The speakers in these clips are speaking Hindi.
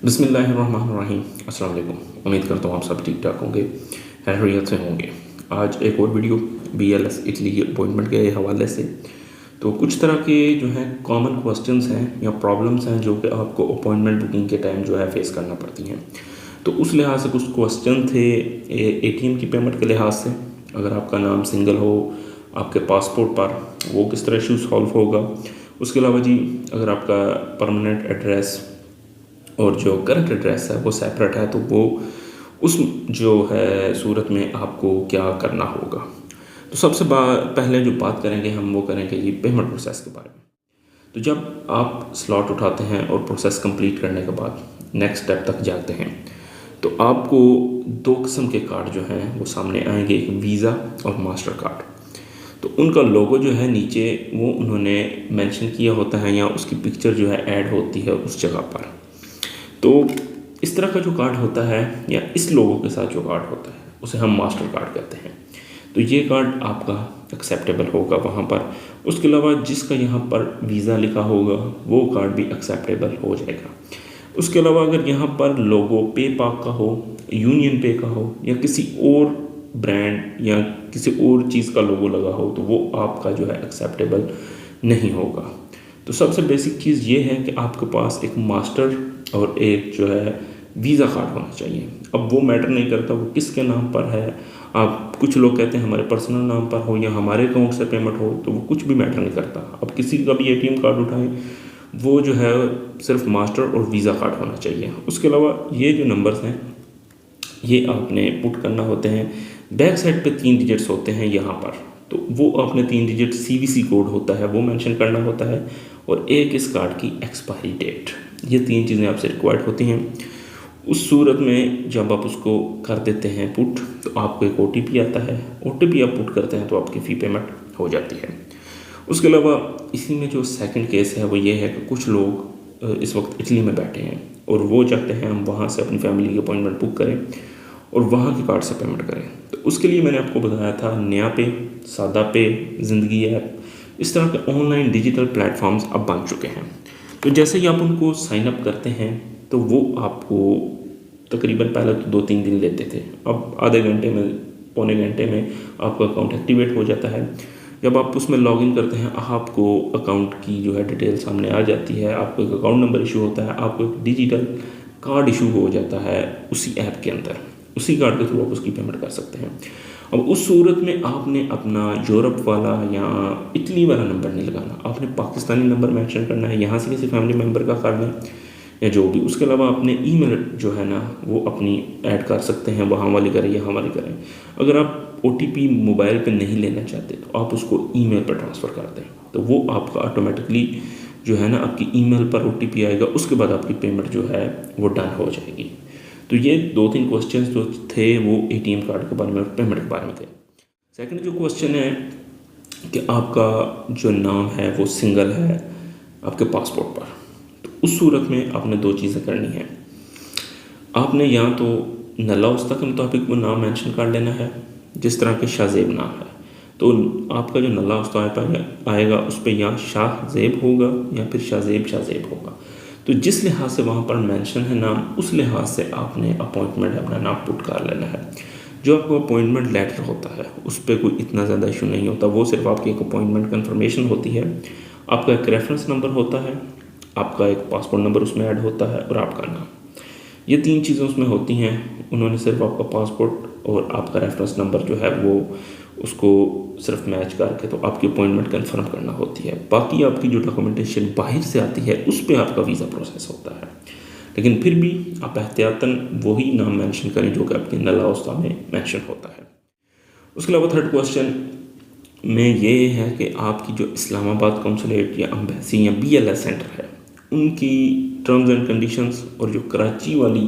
बिस्मिल्लाहिर्रहमानिर्रहीम। अस्सलाम वालेकुम। उम्मीद करता हूँ आप सब ठीक ठाक होंगे, खैरियत से होंगे। आज एक और वीडियो BLS इटली की अपॉइंटमेंट के हवाले से। तो कुछ तरह के जो हैं कॉमन क्वेश्चंस हैं या प्रॉब्लम्स हैं जो कि आपको अपॉइंटमेंट बुकिंग के टाइम जो है फेस करना पड़ती हैं। तो उस लिहाज से कुछ क्वेश्चन थे ATM की पेमेंट के लिहाज से। अगर आपका नाम सिंगल हो आपके पासपोर्ट पर, वो किस तरह इशू सॉल्व होगा। उसके अलावा जी, अगर आपका परमानेंट एड्रेस और जो करंट एड्रेस है वो सेपरेट है तो वो उस जो है सूरत में आपको क्या करना होगा। तो सबसे पहले जो बात करेंगे हम वो करेंगे जी पेमेंट प्रोसेस के बारे में। तो जब आप स्लॉट उठाते हैं और प्रोसेस कंप्लीट करने के बाद नेक्स्ट स्टेप तक जाते हैं तो आपको दो किस्म के कार्ड जो हैं वो सामने आएंगे, एक वीज़ा और मास्टर कार्ड। तो उनका लोगो जो है नीचे वो उन्होंने मेंशन किया होता है या उसकी पिक्चर जो है ऐड होती है उस जगह पर। तो इस तरह का जो कार्ड होता है या इस लोगों के साथ जो कार्ड होता है उसे हम मास्टर कार्ड कहते हैं। तो ये कार्ड आपका एक्सेप्टेबल होगा वहाँ पर। उसके अलावा जिसका यहाँ पर वीज़ा लिखा होगा वो कार्ड भी एक्सेप्टेबल हो जाएगा। उसके अलावा अगर यहाँ पर लोगो पे पाक का हो, यूनियन पे का हो या किसी और ब्रांड या किसी और चीज़ का लोगो लगा हो तो वो आपका जो है एक्सेप्टेबल नहीं होगा। तो सबसे बेसिक चीज़ ये है कि आपके पास एक मास्टर और एक जो है वीज़ा कार्ड होना चाहिए। अब वो मैटर नहीं करता वो किसके नाम पर है। आप कुछ लोग कहते हैं हमारे पर्सनल नाम पर हो या हमारे अकाउंट से पेमेंट हो, तो वो कुछ भी मैटर नहीं करता। अब किसी का भी ATM कार्ड उठाएं वो जो है सिर्फ मास्टर और वीज़ा कार्ड होना चाहिए। उसके अलावा ये जो नंबर्स हैं ये आपने पुट करना होते हैं। बैक साइड पे 3 डिजिट्स होते हैं यहाँ पर, तो वो आपने 3 डिजिट CVC कोड होता है वो मेंशन करना होता है और एक इस कार्ड की एक्सपायरी डेट। ये 3 चीज़ें आपसे रिक्वायर्ड होती हैं। उस सूरत में जब आप उसको कर देते हैं पुट तो आपको एक OTP आता है। OTP आप पुट करते हैं तो आपकी फ़ी पेमेंट हो जाती है। उसके अलावा इसी में जो सेकंड केस है वो ये है कि कुछ लोग इस वक्त इटली में बैठे हैं और वो चाहते हैं हम वहाँ से अपनी फैमिली की अपॉइंटमेंट बुक करें और वहाँ के कार्ड से पेमेंट करें। तो उसके लिए मैंने आपको बताया था नया पे, सादा पे, ज़िंदगी ऐप, इस तरह के ऑनलाइन डिजिटल प्लेटफॉर्म्स अब बन चुके हैं। तो जैसे ही आप उनको साइन अप करते हैं तो वो आपको तकरीबन पहले तो 2-3 दिन लेते थे, अब आधे घंटे में, पौने घंटे में आपका अकाउंट एक्टिवेट हो जाता है। जब आप उसमें लॉगिन करते हैं आपको अकाउंट की जो है डिटेल सामने आ जाती है, आपको एक अकाउंट नंबर इशू होता है, आपको एक डिजिटल कार्ड इशू हो जाता है उसी ऐप के अंदर। उसी कार्ड के थ्रू आप उसकी पेमेंट कर सकते हैं। अब उस सूरत में आपने अपना यूरोप वाला या इटली वाला नंबर नहीं लगाना, आपने पाकिस्तानी नंबर मेंशन करना है। यहाँ से किसी फैमिली मेम्बर का कर लें या जो भी। उसके अलावा अपने ईमेल जो है ना वो अपनी ऐड कर सकते हैं, वहाँ वाली करें यहाँ वाली करें। अगर आप OTP मोबाइल पे नहीं लेना चाहते तो आप उसको ईमेल पर ट्रांसफ़र कर दें, तो वो आपका ऑटोमेटिकली जो है ना आपकी ईमेल पर OTP आएगा। उसके बाद आपकी पेमेंट जो है वो डन हो जाएगी। तो ये 2-3 क्वेश्चंस जो थे वो ATM कार्ड के बारे में और पेमेंट के बारे में थे। सेकंड जो क्वेश्चन है कि आपका जो नाम है वो सिंगल है आपके पासपोर्ट पर, तो उस सूरत में आपने 2 चीज़ें करनी है। आपने या तो नल्ला उस्ता के मुताबिक वो नाम मेंशन कर लेना है, जिस तरह के शाहजेब नाम है तो आपका जो नल्ला उस्ता आएगा उस पर या शाहजेब होगा या फिर शाहजेब होगा। तो जिस लिहाज से वहाँ पर मेंशन है नाम, उस लिहाज से आपने अपॉइंटमेंट अपना नाम पुट कर लेना है। जो आपको अपॉइंटमेंट लेटर होता है उस पर कोई इतना ज़्यादा इशू नहीं होता, वो सिर्फ आपकी एक अपॉइंटमेंट कन्फर्मेशन होती है। आपका एक रेफरेंस नंबर होता है, आपका एक पासपोर्ट नंबर उसमें ऐड होता है और आपका नाम। ये 3 चीज़ें उसमें होती हैं। उन्होंने सिर्फ आपका पासपोर्ट और आपका रेफरेंस नंबर जो है वो उसको सिर्फ मैच करके तो आपकी अपॉइंटमेंट कंफर्म करना होती है। बाकी आपकी जो डॉक्यूमेंटेशन बाहर से आती है उस पर आपका वीज़ा प्रोसेस होता है। लेकिन फिर भी आप एहतियातन वही नाम मेंशन करें जो कि आपके नल्ला उस्ता में मेंशन होता है। उसके अलावा थर्ड क्वेश्चन में ये है कि आपकी जो इस्लामाबाद कौंसलेट या एम्बेसी या BLS सेंटर है उनकी टर्म्स एंड कंडीशंस और जो कराची वाली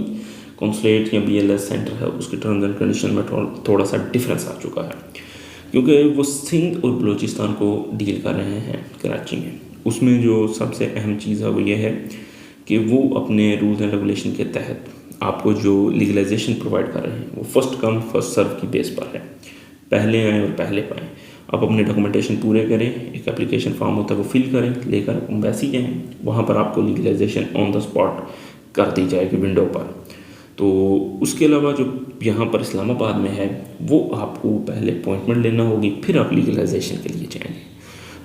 कौंसलेट या BLS सेंटर है उसके टर्म्स एंड कंडीशन में थोड़ा सा डिफरेंस आ चुका है, क्योंकि वो सिंध और बलूचिस्तान को डील कर रहे हैं कराची में। उसमें जो सबसे अहम चीज़ है वो ये है कि वो अपने रूल्स एंड रेगुलेशन के तहत आपको जो लीगलाइजेशन प्रोवाइड कर रहे हैं वो फर्स्ट कम फर्स्ट सर्व की बेस पर है। पहले आएँ और पहले पाएँ। आप अपने डॉक्यूमेंटेशन पूरे करें, एक एप्लीकेशन फॉर्म होता है वो फिल करें, लेकर एम्बेसी जाएँ, वहाँ पर आपको लीगलाइजेशन ऑन द स्पॉट कर दी जाएगी विंडो पर। तो उसके अलावा जो यहाँ पर इस्लामाबाद में है वो आपको पहले अपॉइंटमेंट लेना होगी, फिर आप लीगलाइजेशन के लिए जाएंगे।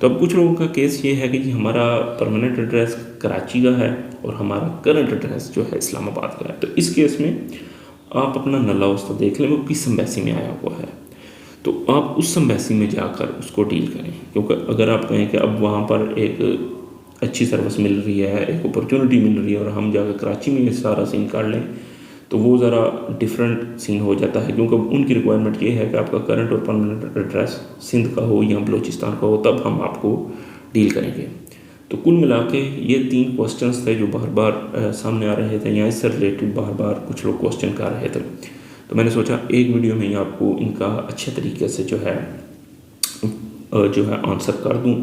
तो अब कुछ लोगों का केस ये है कि जी हमारा परमानेंट एड्रेस कराची का है और हमारा करंट एड्रेस जो है इस्लामाबाद का है। तो इस केस में आप अपना नल्ला वस्ता देख लें वो किस एम्बेसी में आया हुआ है, तो आप उस एम्बेसी में जाकर उसको डील करें। क्योंकि अगर आप कहें कि अब वहाँ पर एक अच्छी सर्विस मिल रही है, एक अपॉर्चुनिटी मिल रही है और हम जाकर कराची में ये सारा सीन काट लें, तो वो ज़रा डिफरेंट सीन हो जाता है। क्योंकि उनकी रिक्वायरमेंट ये है कि आपका करंट और परमानेंट एड्रेस सिंध का हो या बलूचिस्तान का हो, तब हम आपको डील करेंगे। तो कुल मिला के ये 3 क्वेश्चंस थे जो बार बार सामने आ रहे थे, या इससे रिलेटेड बार बार कुछ लोग क्वेश्चन कर रहे थे। तो मैंने सोचा एक वीडियो में ही आपको इनका अच्छे तरीके से जो है आंसर कर दूं।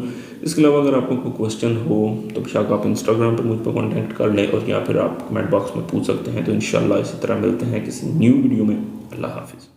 इसके अलावा अगर आपको कोई क्वेश्चन हो तो बेशक आप इंस्टाग्राम पर मुझ पर कॉन्टैक्ट कर लें, और या फिर आप कमेंट बॉक्स में पूछ सकते हैं। तो इंशाल्लाह इसी तरह मिलते हैं किसी न्यू वीडियो में। अल्लाह हाफिज़।